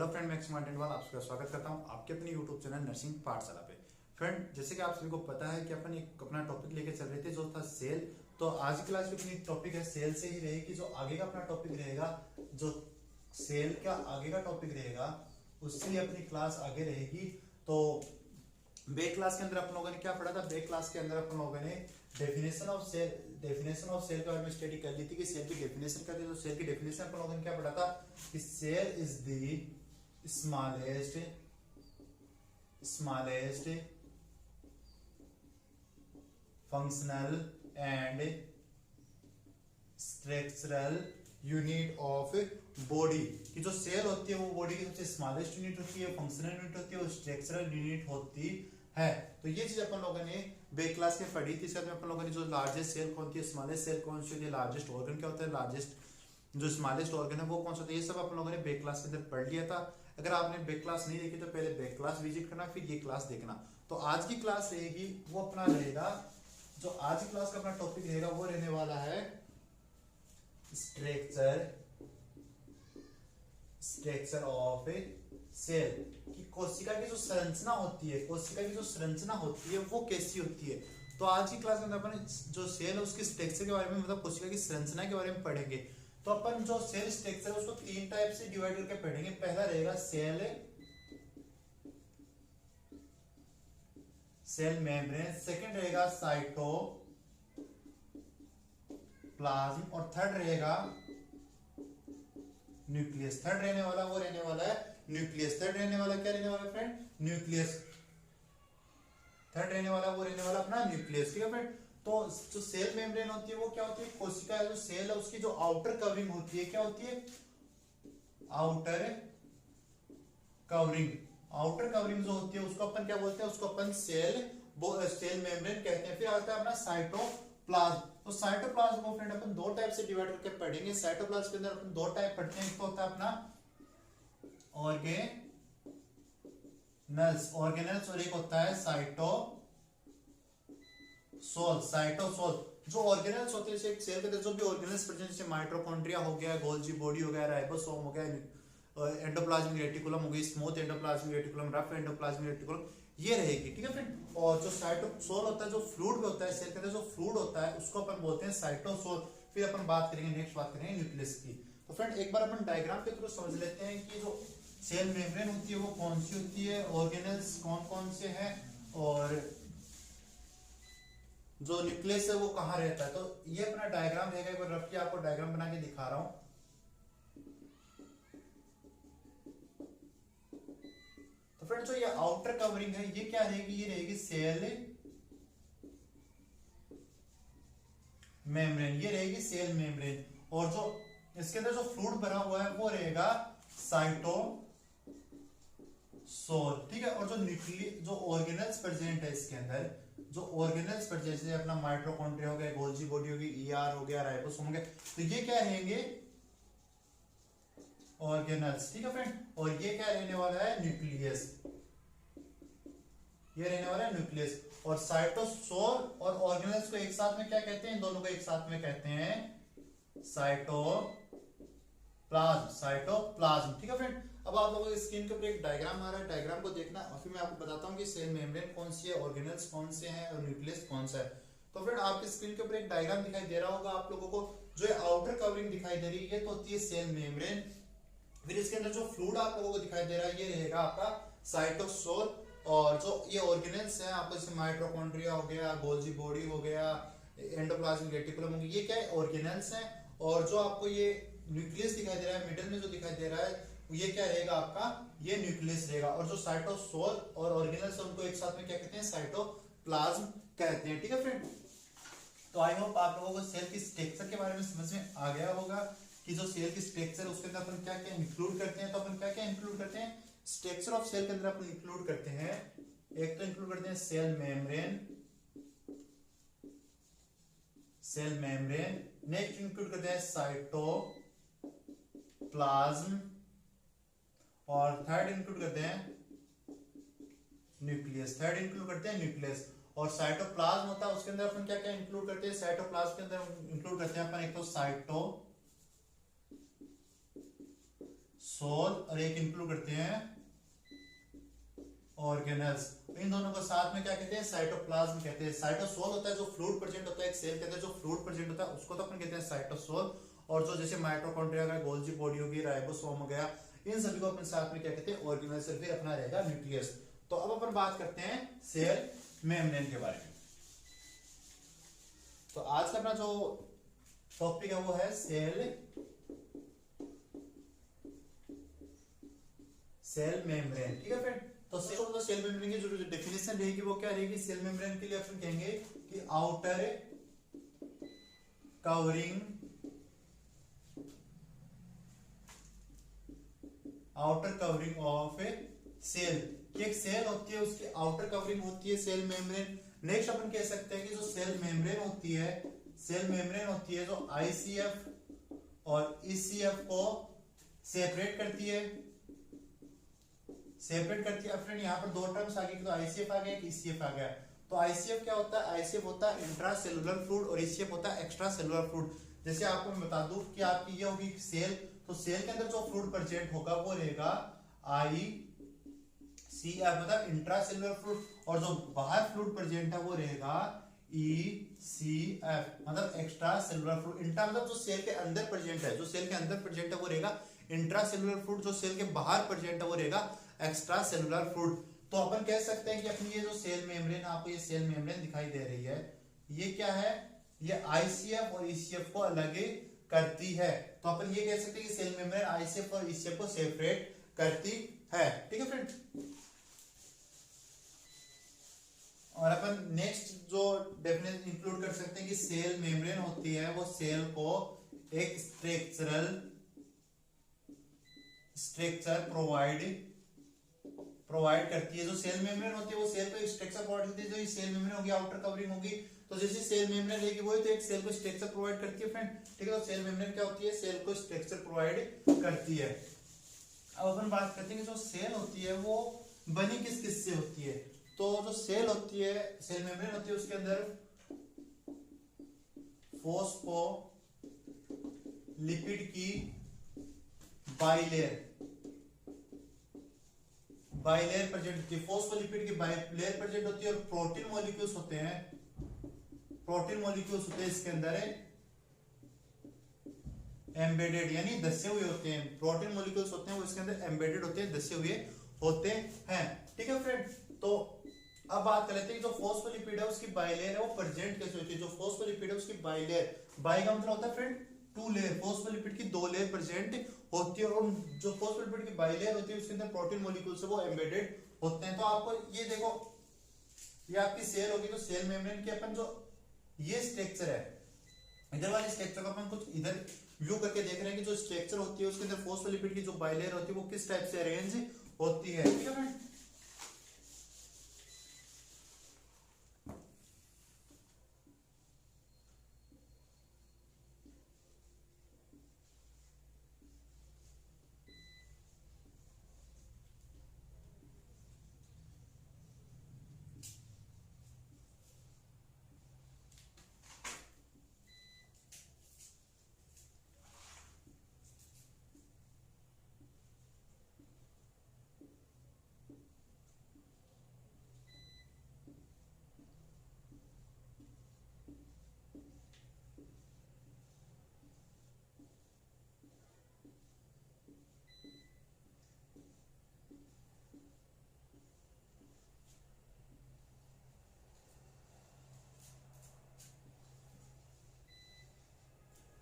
Hello friend, मैं x आप सबका स्वागत करता हूं आपके अपने यूट्यूब चैनल नर्सिंग पाठशाला पे। फ्रेंड, जैसे कि आप सभी को पता है कि अपन एक अपना टॉपिक लेके चल रहे थे जो था सेल। तो आज की क्लास में अपनी टॉपिक है सेल से ही रहेगी। जो आगे का अपना टॉपिक रहेगा, जो सेल का आगे का टॉपिक रहेगा उससे ही अपनी क्लास आगे रहेगी। तो बेक क्लास के अंदर अपन लोगों ने क्या पढ़ा था? बेक क्लास के अंदर अपन लोगों ने डेफिनेशन ऑफ सेल के बारे में स्टडी कर ली थी कि सेल की डेफिनेशन क्या थी। तो सेल की डेफिनेशन अपन लोगों ने क्या पढ़ा था कि cell is the smallest functional and structural unit of body. कि जो सेल होती है वो बॉडी की सबसे स्मॉलेस्ट यूनिट होती है, फंक्शनल यूनिट होती है और स्ट्रक्चरल यूनिट होती है। तो ये चीज अपन लोगों ने बेक क्लास में पढ़ी थी। इसमें अपन लोगों ने जो लार्जेस्ट सेल कौन सी, स्मॉलेस्ट सेल कौन सी होती है, लार्जेस्ट ऑर्गन क्या होता है, लार्जेस्ट जो स्मॉलेस्ट ऑर्गन है वो कौन सा होता है, ये सब अपन लोगों ने बेक क्लास के अंदर पढ़ लिया था। अगर आपने बेक क्लास नहीं देखी तो पहले बेक क्लास विजिट करना, फिर ये क्लास देखना। तो आज की क्लास रहेगी वो अपना रहेगा, जो आज की क्लास का अपना टॉपिक रहेगा वो रहने वाला है स्ट्रक्चर ऑफ ए सेल। कि कोशिका की जो संरचना होती है, कोशिका की जो संरचना होती है वो कैसी होती है। तो आज की क्लास में अपन जो सेल है उसके स्ट्रक्चर के बारे में, मतलब कोशिका की संरचना के बारे में पढ़ेंगे। तो अपन जो सेल स्ट्रक्चर है उसको तीन टाइप से डिवाइड करके पढ़ेंगे। पहला रहेगा सेल मेम्ब्रेन, सेकंड रहेगा साइटोप्लाज्म और थर्ड रहेगा न्यूक्लियस। थर्ड रहने वाला वो रहने वाला है न्यूक्लियस। थर्ड रहने वाला क्या रहने वाला फ्रेंड? न्यूक्लियस। थर्ड रहने वाला वो रहने वाला अपना न्यूक्लियस। ठीक है फ्रेंड। तो जो सेल मेम्ब्रेन होती है वो क्या होती है? कोशिका जो सेल है उसकी जो आउटर कवरिंग होती है क्या होती है? आउटर कवरिंग जो होती है उसको अपन क्या बोलते हैं? उसको अपन सेल मेम्ब्रेन कहते हैं। फिर आता है अपना साइटोप्लाज्म। तो साइटोप्लाज्म को फ्रेंड अपन दो टाइप से डिवाइड करके पढ़ेंगे। साइटोप्लाज्म के अंदर अपन दो टाइप पढ़ते हैं। एक तो होता है अपना ऑर्गेनल्स और एक होता है साइटोसोल। जो ऑर्गेनल्स होते हैं जैसे एक सेल के अंदर जो भी ऑर्गेनल्स प्रेजेंट, जैसे माइटोकॉन्ड्रिया हो गया, गोल्जी बॉडी हो गया, राइबोसोम हो गया, एंडोप्लाज्मिक रेटिकुलम हो गई, smooth endoplasmic reticulum, rough endoplasmic reticulum, ये रहेगी। ठीक है फ्रेंड। और जो साइटोसोल होता है, जो फ्लूइड होता है सेल के अंदर, जो फ्लूइड होता है उसको अपन बोलते हैं साइटोसोल। फिर अपन बात करेंगे, नेक्स्ट बात करेंगे न्यूक्लियस की। तो फ्रेंड एक बार अपन डायग्राम के थ्रू समझ लेते हैं कि जो सेल मेम्ब्रेन होती है वो कौन सी होती है, ऑर्गेनल्स कौन कौन से हैं और जो न्यूक्लियस है वो कहाँ रहता है। तो ये अपना डायग्राम रहेगा। एक बार रफली आपको डायग्राम बना के दिखा रहा हूं। तो फ्रेंड्स जो ये आउटर कवरिंग है ये क्या रहेगी? ये रहेगी सेल मेम्ब्रेन। ये रहेगी सेल मेम्ब्रेन। और जो इसके अंदर जो फ्लूइड भरा हुआ है वो रहेगा साइटोसोल। ठीक है। और जो ऑर्गेनल्स प्रेजेंट है इसके अंदर, जो ऑर्गेनल्स प्रेजेंट जैसे अपना माइटोकॉन्ड्रिया हो गया, गोल्जी बॉडी हो गई, ईआर हो गया, राइबोसोम हो गया, तो ये क्या रहेंगे? ऑर्गेनल्स। ठीक है फ्रेंड। और ये क्या रहने वाला है? न्यूक्लियस। ये रहने वाला है न्यूक्लियस। और साइटोसोल और ऑर्गेनल्स को एक साथ में क्या कहते हैं? इन दोनों को एक साथ में कहते हैं साइटोप्लाज्म। ठीक है फ्रेंड। अब आप लोगों की स्क्रीन के ऊपर एक डायग्राम आ रहा है, डायग्राम को देखना और फिर मैं आपको बताता हूं कि सेल मेम्ब्रेन कौन सी है, ऑर्गेनल्स कौन से हैं और न्यूक्लियस कौन सा है। तो फ्रेंड आपकी स्क्रीन के ऊपर एक डायग्राम दिखाई दे रहा होगा आप लोगों को। जो आउटर कवरिंग दिखाई दे रही है तो होती है सेल मेम्ब्रेन। फिर इसके अंदर जो फ्लूइड आप लोगों को दिखाई दे रहा है ये रहेगा आपका साइटोसोल। और जो ये ऑर्गेनल्स हैं आपको, जैसे माइटोकॉन्ड्रिया हो गया, गोल्जी बॉडी हो गया, एंडोप्लाज्मिक रेटिकुलम हो गया, ये क्या है? ऑर्गेनल्स हैं। और जो आपको ये न्यूक्लियस दिखाई दे रहा है, मिडिल में जो दिखाई दे रहा है ये क्या रहेगा आपका? ये न्यूक्लियस रहेगा। और जो साइटोसोल और ऑर्गेनल्स है उनको एक साथ में क्या कहते हैं? साइटोप्लाज्म कहते हैं। ठीक है फ्रेंड। तो आई होप आप लोगों को सेल की स्ट्रक्चर के बारे में समझ में आ गया होगा कि जो सेल की स्ट्रक्चर उसके अंदर अपन क्या क्या इंक्लूड करते हैं। तो अपन क्या क्या इंक्लूड करते हैं स्ट्रक्चर ऑफ सेल के अंदर? अपन इंक्लूड करते हैं, एक तो इंक्लूड करते हैं सेल मेम्ब्रेन, नेक्स्ट इंक्लूड करते हैं साइटोप्लाज्म और थर्ड इंक्लूड करते हैं न्यूक्लियस। और साइटोप्लाज्म होता है उसके अंदर अपन क्या क्या इंक्लूड करते हैं? साइटोप्लाज्म के अंदर इंक्लूड करते हैं अपन एक तो सोल और एक इंक्लूड करते हैं ऑर्गेनेल्स। इन दोनों को साथ में क्या कहते हैं, साइटोप्लाज्म कहते हैं। साइटोसोल होता है जो फ्लूइड प्रेजेंट होता है एक सेल के अंदर, जो फ्लूइड प्रेजेंट होता है उसको तो अपन कहते हैं साइटोसोल। और जो जैसे माइटोकॉन्ड्रिया का गोल्जी बॉडी होगी, राइबोसोम हो गया, इन सभी को अपन साथ में क्या कहते हैं, ऑर्गेनेल्स। फिर अपना रहेगा न्यूक्लियस। तो अब अपन बात करते हैं सेल मेम्ब्रेन के बारे में। तो आज का अपना जो टॉपिक है वो है सेल मेम्ब्रेन। ठीक है फ्रेंड। तो सेल मेम्ब्रेन की जो डेफिनेशन रहेगी वो क्या रहेगी, सेल मेम्ब्रेन के लिए अपन कहेंगे कि outer covering of a cell. एक सेल होती है उसकी आउटर कवरिंग होती है सेल मेम्ब्रेन। नेक्स्ट अपन कह सकते हैं कि जो सेल मेम्ब्रेन होती है जो आईसीएफ और ईसीएफ को सेपरेट करती है। फ्रेंड यहाँ पर दो टर्म्स आ गई, तो आईसीएफ आ गया, ईसीएफ आ गया। तो आईसीएफ क्या होता है, आईसीएफ होता है इंट्रासेलुलर फ्लूइड और ईसीएफ होता है एक्स्ट्रा सेलुलर फ्लूइड। जैसे आपको मैं बता दूं कि आपकी ये होगी सेल, तो सेल के अंदर जो फ्लूइड प्रेजेंट होगा वो रहेगा आईसीएफ मतलब इंट्रासेलुलर फ्लूइड, और जो बाहर फ्लूइड प्रेजेंट है वो रहेगा ईसीएफ मतलब एक्स्ट्रा सेलुलर फ्लूइड। इंट्रा मतलब जो सेल के अंदर प्रेजेंट है, वो रहेगा इंट्रासेलुलर फ्लूइड। जो सेल के बाहर प्रेजेंट है वो रहेगा एक्स्ट्रा सेलुलर फ्लूइड। तो अपन कह सकते हैं कि अपनी ये जो सेल मेम्ब्रेन, आपको ये सेल मेम्ब्रेन दिखाई दे रही है, ये क्या है, ये आईसीएफ और ईसीएफ को अलग करती है। तो अपन ये कह सकते हैं कि सेल मेम्ब्रेन आईसीएफ और ईसीएफ को सेपरेट करती है। ठीक है फ्रेंड। और अपन नेक्स्ट जो डेफिनेशन इंक्लूड कर सकते हैं कि सेल मेम्ब्रेन होती है वो सेल को एक स्ट्रक्चर प्रोवाइड करती है। जो सेल मेम्ब्रेन होती है वो सेल को स्ट्रक्चर प्रोवाइड करती है। जो सेल मेम्ब्रेन होगी आउटर कवरिंग होगी, तो जैसे सेल मेम्ब्रेन रहेगी वही तो एक सेल को स्ट्रक्चर प्रोवाइड करती है फ्रेंड। ठीक है। तो सेल मेम्ब्रेन क्या होती है, सेल को स्ट्रक्चर प्रोवाइड करती है। अब अपन बात करते हैं कि जो सेल होती है वो बनी किस से होती है। तो जो सेल होती है, सेल मेम्ब्रेन होती है, उसके अंदर फोस्फोलिपिड की बाइलेयर प्रेजेंट होती है। फोस्फोलिपिड की बाइलेयर प्रेजेंट होती है और प्रोटीन मॉलिक्यूल्स होते हैं इसके अंदर एम्बेडेड यानी धसे हुए होते हैं। प्रोटीन मॉलिक्यूल्स होते हैं वो इसके अंदर एम्बेडेड होते हैं, धसे हुए होते हैं। ठीक है फ्रेंड। तो अब बात कर लेते हैं जो फोस्फोलिपिड है उसकी बाइलेयर है वो प्रेजेंट कैसे होती है। जो फोस्फोलिपिड है उसकी बाइलेयर, बाई का मतलब होता है फ्रेंड टू लेयर, फोस्फोलिपिड की दो लेयर प्रेजेंट होती है, और जो फोस्फोलिपिड की बाइलेयर होती है उसके अंदर प्रोटीन मॉलिक्यूल्स है वो एम्बेडेड होते हैं। तो आपको ये देखो, ये आपकी सेल होगी, तो सेल मेम्ब्रेन के अपन जो ये स्ट्रक्चर है, इधर वाले स्ट्रक्चर को अपन कुछ इधर व्यू करके देख रहे हैं कि जो स्ट्रक्चर होती है उसके अंदर फोस्फोलिपिड की जो बाइलेयर होती है वो किस टाइप से अरेंज होती है। ठीक है फ्रेंड।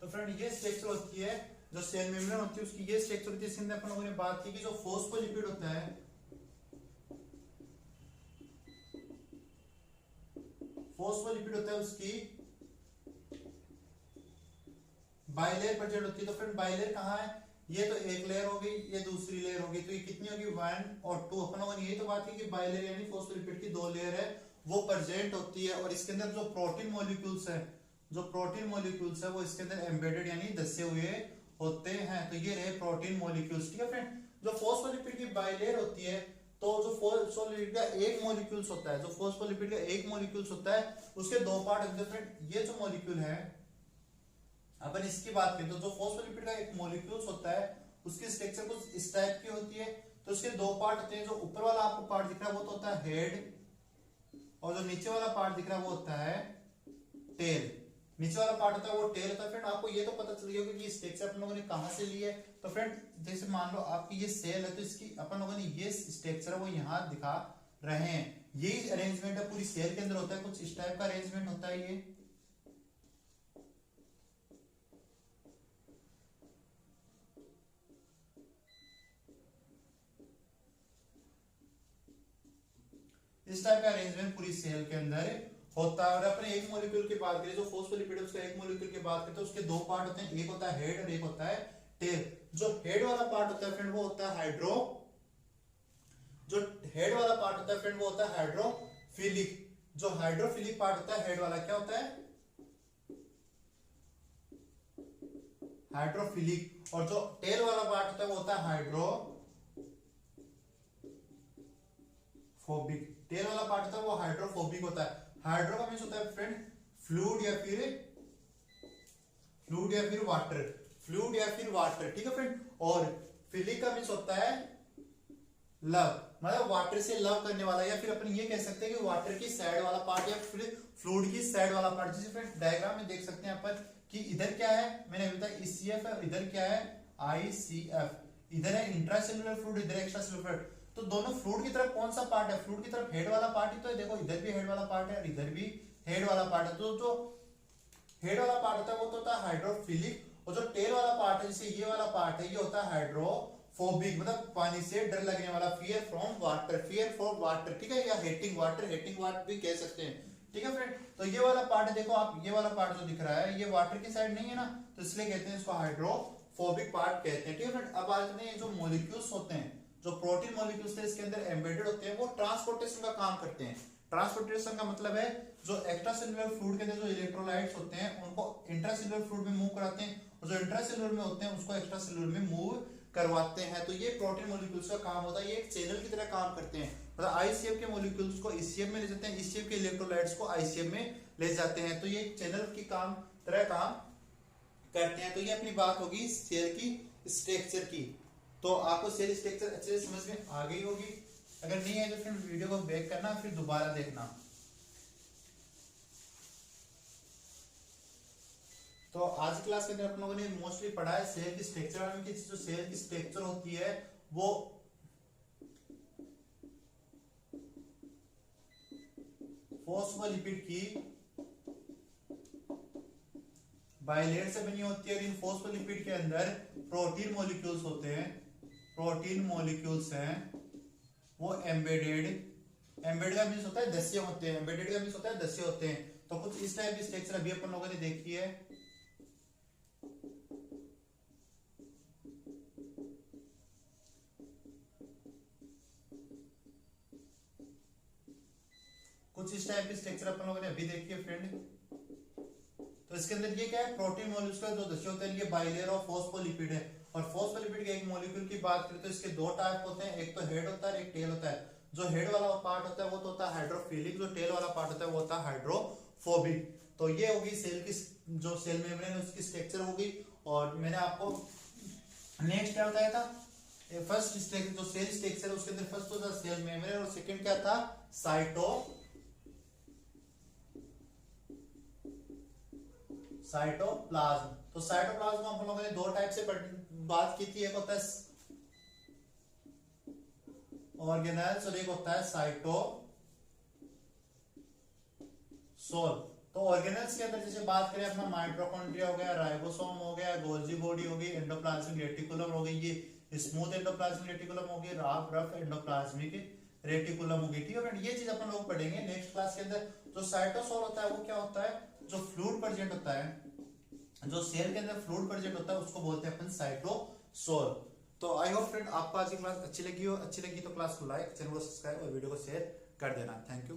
तो फ्रेंड ये स्ट्रक्चर होती है जो सेल मेम्ब्रेन होती है उसकी ये स्ट्रक्चर होती है। इसके अंदर अपन लोगों ने बात की कि जो फोस्फोलिपिड होता है, उसकी बाइलेयर प्रेजेंट होती है। तो फ्रेंड बाइलेयर कहाँ है, ये तो एक लेयर हो गई, ये दूसरी लेयर होगी, तो ये कितनी होगी 1 और 2। अपन लोगों ने यही तो बात की कि बाइलेयर यानी फोस्फोलिपिड की दो लेयर है वो प्रेजेंट होती है, और इसके अंदर जो प्रोटीन मॉलिक्यूल्स है वो इसके अंदर एम्बेडेड यानी धसे हुए होते हैं। तो ये रहे प्रोटीन मॉलिक्यूल्स। ठीक है फ्रेंड। जो फोस्फोलिपिड की बाइलेयर होती है, तो जो फोस्फोलिपिड का एक मॉलिक्यूल्स होता है, उसके दो पार्ट होते हैं फ्रेंड। ये जो मॉलिक्यूल है, अपन इसकी बात करें तो जो फोस्फोलिपिड का एक मॉलिक्यूल्स होता है उसकी स्ट्रक्चर कुछ इस टाइप की होती है। तो उसके दो पार्ट होते हैं, जो ऊपर वाला आपको पार्ट दिख रहा है वो तो होता है हेड, और जो नीचे वाला पार्ट दिख रहा है वो होता है टेल। नीचे वाला पार्ट होता है वो टेल होता है। फ्रेंड आपको ये तो पता चल गया कि स्ट्रक्चर अपन लोगों ने कहां से ली है। तो फ्रेंड जैसे मान लो आपकी ये सेल है, तो इसकी अपन लोगों ने ये स्ट्रक्चर वो यहाँ दिखा रहे हैं, यही अरेंजमेंट है पूरी सेल के अंदर होता है, कुछ इस टाइप का अरेंजमेंट होता है ये। इस टाइप का अरेंजमेंट पूरी सेल के अंदर होता है। और अपने एक मॉलिक्यूल की बात करें, जो फोस्फोलिपिड है उसका एक मॉलिक्यूल की बात करते हैं, उसके दो पार्ट होते हैं, एक होता है हेड और एक होता है टेल। जो हेड वाला पार्ट होता है फ्रेंड वो होता है हाइड्रो, जो हेड वाला पार्ट होता है फ्रेंड वो होता है हाइड्रोफिलिक। जो हाइड्रोफिलिक पार्ट होता है हेड वाला क्या होता है, हाइड्रोफिलिक। और जो टेल वाला पार्ट होता है वो होता है हाइड्रोफोबिक। टेल वाला पार्ट होता है वो हाइड्रोफोबिक होता है। हाइड्रो का मींस होता है फ्रेंड फ्लूइड या फिर वाटर, फ्लूइड या फिर वाटर, ठीक है फ्रेंड। और फिलिक का मींस होता है लव, मतलब वाटर से लव करने वाला, या फिर अपन ये कह सकते हैं कि वाटर की साइड वाला पार्ट या फिर फ्लूइड की साइड वाला पार्ट। जैसे फ्रेंड डायग्राम में देख सकते हैं अपन कि इधर क्या है, मैंने अभी बताया ECF है, इधर क्या है ICF, इधर है इंट्रासेल्युलर फ्लूइड, इधर एक्स्ट्रा सेल्युलर फ्लूइड। तो दोनों फ्लूइड की तरफ कौन सा पार्ट है, फ्लूइड की तरफ हेड वाला पार्ट ही तो है। देखो इधर भी हेड वाला पार्ट है और इधर भी हेड वाला पार्ट है। तो जो हेड वाला पार्ट होता है वो तो होता है हाइड्रोफिलिक, और जो टेल वाला पार्ट है जैसे ये वाला पार्ट है ये होता है हाइड्रोफोबिक, मतलब पानी से डर लगने वाला, फियर फ्रॉम वाटर, ठीक है, या हेटिंग वाटर भी कह सकते हैं, ठीक है फ्रेंड। तो ये वाला पार्ट है, देखो आप ये वाला पार्ट जो दिख रहा है ये वाटर की साइड नहीं है ना, तो इसलिए कहते हैं इसको हाइड्रोफोबिक पार्ट कहते हैं, ठीक है फ्रेंड। अब आज में जो मॉलिक्यूल्स होते हैं, जो प्रोटीन मॉलिक्यूल्स है इसके अंदर एम्बेडेड होते हैं, वो ट्रांसपोर्टेशन का काम करते हैं। ट्रांसपोर्टेशन का मतलब है जो एक्स्ट्रासेल्युलर फ्लूइड के अंदर जो इलेक्ट्रोलाइट्स होते हैं उनको इंट्रासेल्युलर फ्लूइड में मूव कराते हैं, और जो इंट्रासेल्युलर में होते हैं उसको एक्स्ट्रासेल्युलर में मूव करवाते हैं। तो ये प्रोटीन मॉलिक्यूल्स का काम होता है, ये एक चैनल की तरह काम करते हैं। मतलब ICF के मॉलिक्यूल्स को ECF में ले जाते हैं, ECF के इलेक्ट्रोलाइट्स को ICF में ले जाते हैं। तो ये चैनल की तरह काम करते हैं। तो ये अपनी बात होगी सेल की स्ट्रक्चर की। तो आपको सेल स्ट्रक्चर अच्छे से समझ में आ गई होगी। अगर नहीं है तो फिर वीडियो को बैक करना, फिर दोबारा देखना। तो आज की क्लास के अंदर अपन लोगों ने मोस्टली पढ़ा है सेल की स्ट्रक्चर में, कि जो सेल की स्ट्रक्चर होती है वो फोस्फोलिपिड की बाइलेयर से बनी होती है। और इन फोस्फोलिपिड के अंदर प्रोटीन मॉलिक्यूल्स होते हैं, प्रोटीन मॉलिक्यूल्स हैं वो एम्बेडेड का मींस होता है दस्य होते हैं, एम्बेडेड का मींस होता है दस्य होते हैं। तो कुछ इस टाइप की स्ट्रक्चर अभी अपन लोगों ने देखी है। कुछ इस टाइप की स्ट्रक्चर अपन लोगों ने अभी देखी है फ्रेंड। तो इसके अंदर ये क्या है, प्रोटीन मॉलिक्यूल्स का जो दस्य होता है ये बाइलेयर ऑफ फोस्फोलिपिड है। और फोस्फोलिपिड के एक मॉलिक्यूल की बात करें तो इसके दो टाइप होते हैं, एक तो हेड होता है, एक टेल होता है। जो हेड वाला पार्ट होता है वो तो होता है हाइड्रोफिलिक, जो टेल वाला पार्ट होता है वो होता है हाइड्रोफोबिक। तो ये होगी सेल की, जो सेल मेम्ब्रेन है उसकी स्ट्रक्चर होगी। और मैंने आपको नेक्स्ट क्या बताया था, फर्स्ट स्ट्रक्चर जो सेल स्ट्रक्चर है उसके अंदर फर्स्ट होता है सेल मेम्ब्रेन, और सेकंड क्या था साइटोप्लाज्म। तो साइटोप्लाज्म हम लोगों ने दो टाइप से बात की थी, एक होता है ऑर्गेनेल्स और एक होता है साइटोसोल। तो ऑर्गेनेल्स के अंदर जैसे बात करें अपना माइटोकॉन्ड्रिया हो गया, राइबोसोम हो गया, गोल्जी बॉडी हो गई, एंडोप्लाज्मिक रेटिकुलम हो गई, ये स्मूथ एंडोप्लाज्मिक रेटिकुलम हो गई, रफ एंडोप्लाज्मिक रेटिकुलम हो गई, ठीक है फ्रेंड। ये चीज अपन लोग पढ़ेंगे नेक्स्ट क्लास के अंदर। जो साइटोसोल होता है वो क्या होता है, जो फ्लूइड प्रेजेंट होता है, जो सेल के अंदर फ्लूइड प्रेजेंट होता है उसको बोलते हैं अपन साइटोसोल। तो आई होप फ्रेंड आपको आज की क्लास अच्छी लगी हो। अच्छी लगी तो क्लास को लाइक, चैनल को सब्सक्राइब और वीडियो को शेयर कर देना। Thank you.